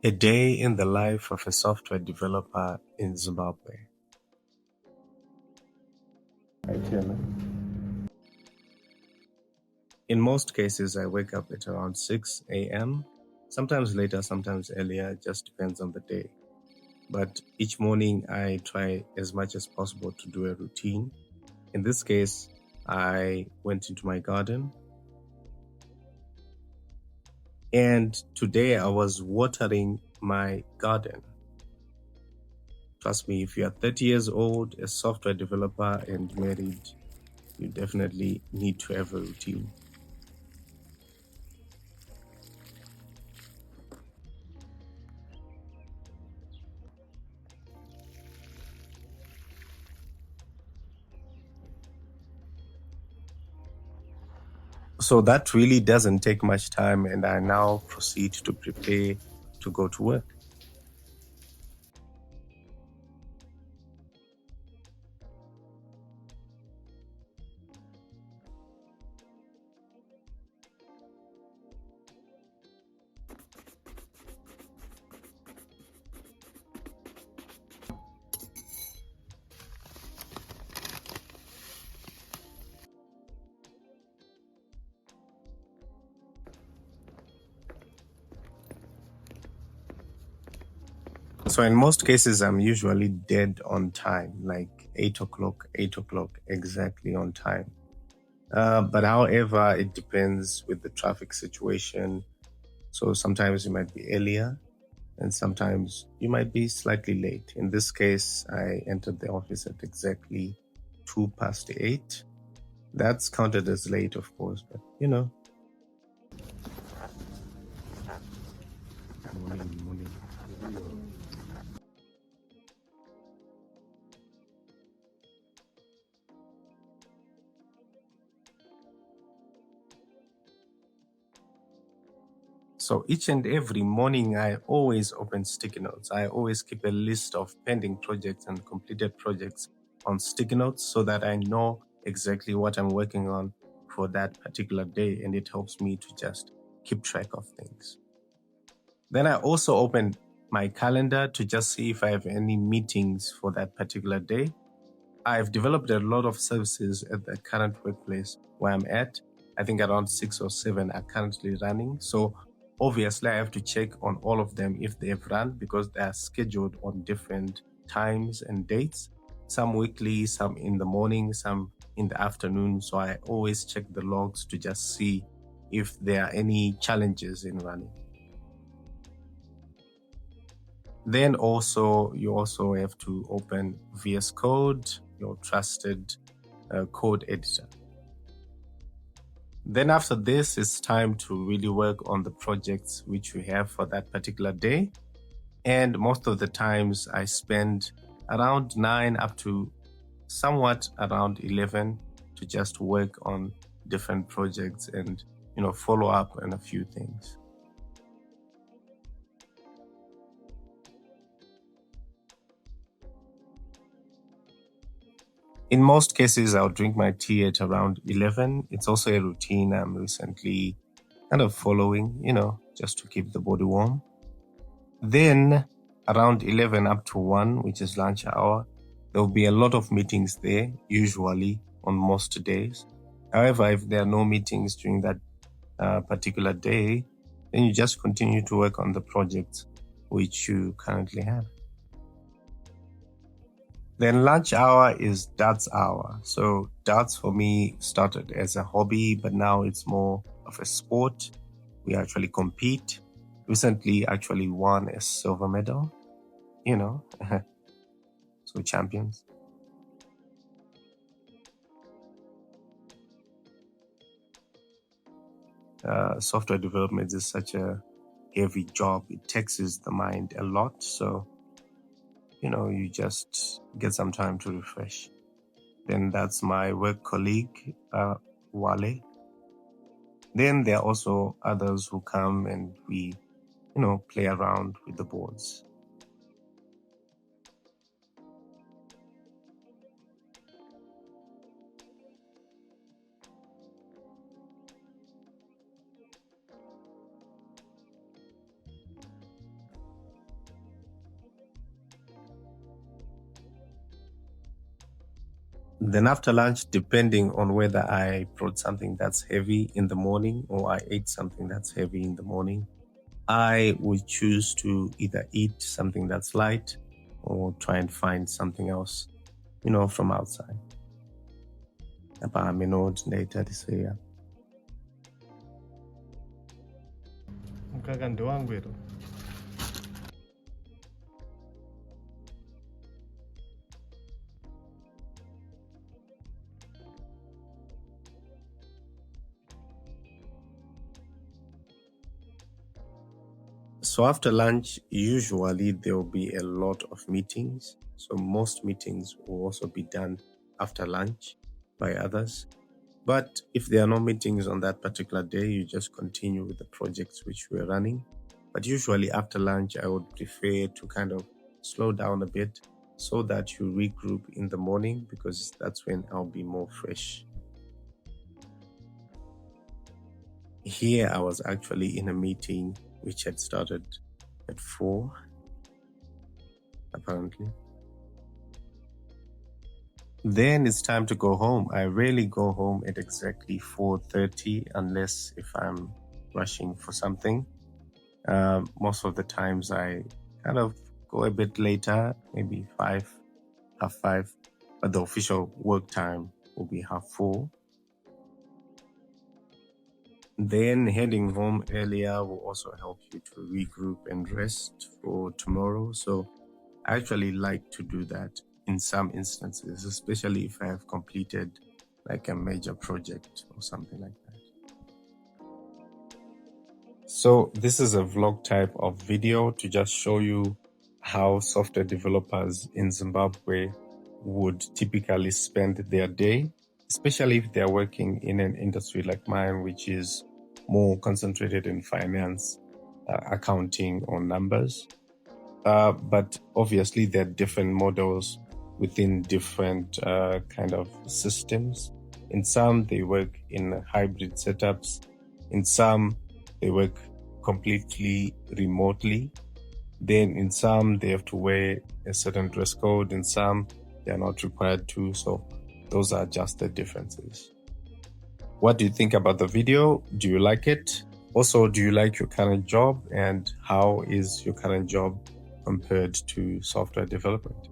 A day in the life of a software developer in Zimbabwe. Right here, man. In most cases, I wake up at around 6 a.m., sometimes later, sometimes earlier, just depends on the day. But each morning, I try as much as possible to do a routine. In this case, I went into my garden. And today I was watering my garden. Trust me, if you are 30 years old, a software developer and married, you definitely need to have a routine. So that really doesn't take much time, and I now proceed to prepare to go to work. So in most cases, I'm usually dead on time, like 8 o'clock exactly on time. But however, it depends with the traffic situation. So sometimes you might be earlier and sometimes you might be slightly late. In this case, I entered the office at exactly 8:02. That's counted as late, of course, but you know. Morning. So each and every morning, I always open sticky notes. I always keep a list of pending projects and completed projects on sticky notes so that I know exactly what I'm working on for that particular day, and it helps me to just keep track of things. Then I also open my calendar to just see if I have any meetings for that particular day. I've developed a lot of services at the current workplace where I'm at. I think around 6 or 7 are currently running. So obviously I have to check on all of them if they have run because they are scheduled on different times and dates. Some weekly, some in the morning, some in the afternoon. So I always check the logs to just see if there are any challenges in running. Then you also have to open VS Code, your trusted code editor. Then after this, it's time to really work on the projects which we have for that particular day. And most of the times I spend around 9 up to somewhat around 11 to just work on different projects and, follow up on a few things. In most cases, I'll drink my tea at around 11. It's also a routine I'm recently kind of following, just to keep the body warm. Then around 11 up to 1, which is lunch hour, there will be a lot of meetings there, usually on most days. However, if there are no meetings during that particular day, then you just continue to work on the projects which you currently have. Then lunch hour is darts hour. So darts for me started as a hobby, but now it's more of a sport. We actually compete. Recently actually won a silver medal, so champions. Software development is such a heavy job. It taxes the mind a lot. So, you just get some time to refresh. Then that's my work colleague, Wale. Then there are also others who come and we, play around with the boards. Then after lunch, depending on whether I brought something that's heavy in the morning or I ate something that's heavy in the morning, I would choose to either eat something that's light or try and find something else, from outside. So after lunch, usually there will be a lot of meetings. So most meetings will also be done after lunch by others. But if there are no meetings on that particular day, you just continue with the projects which we're running. But usually after lunch, I would prefer to kind of slow down a bit so that you regroup in the morning, because that's when I'll be more fresh. Here, I was actually in a meeting which had started at 4, apparently. Then it's time to go home. I rarely go home at exactly 4:30 unless if I'm rushing for something. Most of the times I kind of go a bit later, maybe 5, half 5, but the official work time will be half 4. Then heading home earlier will also help you to regroup and rest for tomorrow. So I actually like to do that in some instances, especially if I have completed like a major project or something like that. So this is a vlog type of video to just show you how software developers in Zimbabwe would typically spend their day, especially if they're working in an industry like mine, which is more concentrated in finance, accounting, or numbers. But obviously there are different models within different kind of systems. In some, they work in hybrid setups. In some, they work completely remotely. Then in some, they have to wear a certain dress code. In some, they're not required to. So those are just the differences. What do you think about the video? Do you like it? Also, do you like your current job? And how is your current job compared to software development?